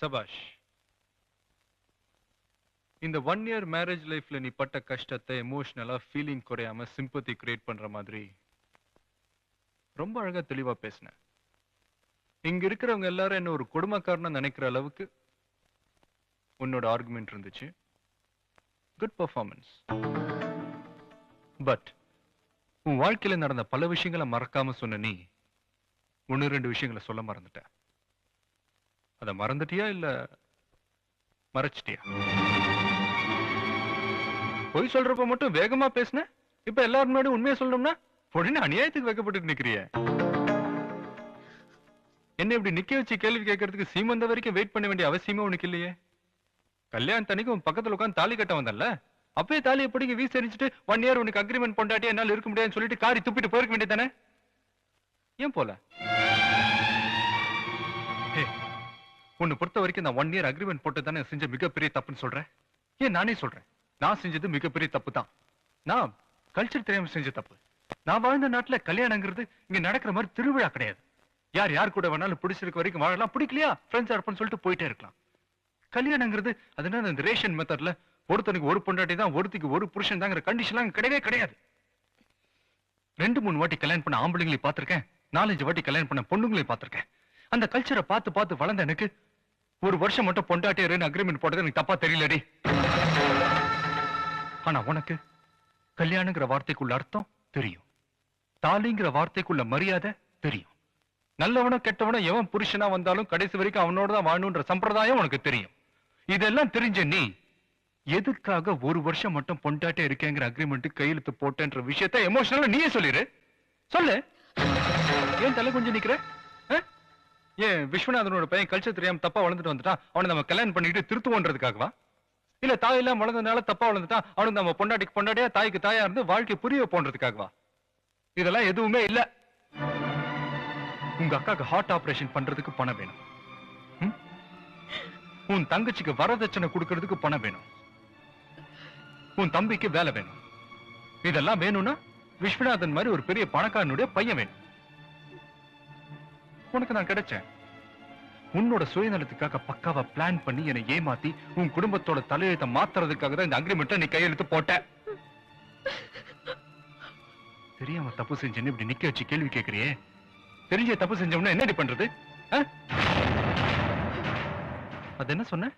சபாஷ். இந்த 1 year marriage லைஃப்ல நீ பட்ட கஷ்டத்தை எமோஷனலா ஃபீலிங் குறையாம சிம்பத்தி கிரியேட் பண்ற மாதிரி ரொம்ப அழகா தெளிவா பேசின. இங்க இருக்கிறவங்க எல்லாரும் என்ன ஒரு கொடுமைக்காரனா நினைக்கிற அளவுக்கு உன்னோட ஆர்குமெண்ட் இருந்துச்சு. Good performance. பட் உன் வாழ்க்கையில நடந்த பல விஷயங்களை மறக்காம சொன்ன நீ 1-2 விஷயங்களை சொல்ல மறந்துட்ட. அதை மறந்துட்டியா இல்ல மறைச்சிட்டியா? பொய் சொல்றப்ப மட்டும் வேகமா பேசின, இப்ப எல்லாரும் முன்னாடி உண்மையை சொல்லணும்னா உடனே அநியாயத்துக்கு வைக்கப்பட்டு நிக்கிறிய. என்ன இப்படி நிக்க வச்சு கேள்வி கேட்கறதுக்கு சீமந்த வரைக்கும் வெயிட் பண்ண வேண்டிய அவசியமே உனக்கு இல்லையே. கல்யாணத்தன்னைக்கு உன் பக்கத்துல உட்காந்து தாலி கட்ட வந்தல்ல, அப்பவே தாலியை பிடிங்க வீசி எறிஞ்சிட்டு 1 இயர் உனக்கு அக்ரிமெண்ட் பொண்டாட்டி என்னால இருக்க முடியாதுன்னு சொல்லிட்டு காரி துப்பிட்டு போயிருக்க வேண்டியதானே? ஏன் போல? உன்னை பொறுத்த வரைக்கும் நான் 1 இயர் அக்ரிமெண்ட் போட்டு தானே செஞ்ச மிகப்பெரிய தப்புன்னு சொல்றேன். ஏன் நானே சொல்றேன், நான் செஞ்சது மிகப்பெரிய தப்பு தான். நான் கல்ச்சர் தெரியாம செஞ்ச தப்பு. நான் வாழ்ந்த நாட்டுல கல்யாணங்கிறது இங்க நடக்கிற மாதிரி திருவிழா கிடையாது. யார் யார் கூட வேணாலும் பிடிச்சிருக்க வரைக்கும் வாழலாம், பிடிக்கலையா ஃப்ரெண்ட்ஸா இருப்பேன்னு சொல்லிட்டு போயிட்டே இருக்கலாம். கல்யாணங்கிறது அதனால இந்த ரேஷன் மெத்தட்ல ஒருத்தனுக்கு ஒரு பொண்டாட்டி தான், ஒருத்திக்கு ஒரு புருஷன் தாங்கிற கண்டிஷன்லாம் கிடையவே கிடையாது. 2-3 வாட்டி கல்யாணம் பண்ண ஆம்பளைங்களையும் பார்த்திருக்கேன், 4-5 வாட்டி கல்யாணம் பண்ண பொண்ணுங்களையும் பார்த்திருக்கேன். அந்த கல்ச்சரை பார்த்து பார்த்து வளர்ந்த எனக்கு 1 வருஷம் மட்டும் பொண்டாட்டியர் அக்ரிமெண்ட் போட்டது எனக்கு தப்பா தெரியலடி. ஆனா உனக்கு கல்யாணங்கிற வார்த்தைக்குள்ள அர்த்தம் தெரியும், தாலிங்கிற வார்த்தைக்குள்ள மரியாதை தெரியும். நல்லவனோ கெட்டவனோ எவன் புருஷனா வந்தாலும் கடைசி வரைக்கும் அவனோட தான் வாழணுன்ற சம்பிரதாயம் உனக்கு தெரியும். இதெல்லாம் தெரிஞ்ச நீ எதுக்காக 1 வருஷம் மட்டும் பொண்டாட்டியா இருக்கேங்கிற அக்ரிமெண்ட் கையெழுத்து போட்டேன்ற விஷயத்த எமோஷனலா நீயே சொல்லிரு. சொல்லு. ஏன் தலை கொஞ்சம் நிக்கிற? ஏன் விஸ்வநாதனோட பையன் கல்ச்சர் தெரியாம தப்பா வளர்ந்துட்டு வந்துட்டான், அவனை நம்ம கல்யாணம் பண்ணிட்டு திருத்துவோன்றதுக்காகவா? இல்ல தாயெல்லாம் வளர்ந்ததுனால தப்பா வளர்ந்துட்டான், அவனுக்கு நம்ம பொண்டாட்டிக்கு பொண்டாட்டியா தாய்க்கு தாயா இருந்து வாழ்க்கை புரிய போன்றதுக்காகவா? இதெல்லாம் எதுவுமே இல்ல. உங்க அக்காக்கு ஹார்ட் ஆபரேஷன் பண்றதுக்கு பணம் வேணும், உன் தங்கச்சிக்கு வரதட்சணை கொடுக்கறதுக்கு பணம் வேணும், உன் தம்பிக்கு வேலை வேணும். இதெல்லாம் வேணும்னா விஸ்வநாதன் மாதிரி ஒரு பெரிய பணக்காரனுடைய பையன் வேணும். உனக்கு நான் கிடைச்சேன். உன்னோட சுயநலத்துக்காக பக்காவா பிளான் பண்ணி என்னை ஏமாத்தி உன் குடும்பத்தோட தலையெழுத்தை மாத்துறதுக்காக தான் இந்த அக்ரிமெண்ட்டை நீ கையெழுத்து போட்ட. தெரியாம தப்பு செஞ்சேன்னு இப்படி நிக்க வச்சு கேள்வி கேட்கறியே. தெரிஞ்ச தப்பு செஞ்சவன என்னடி பண்றது? அது என்ன சொன்ன?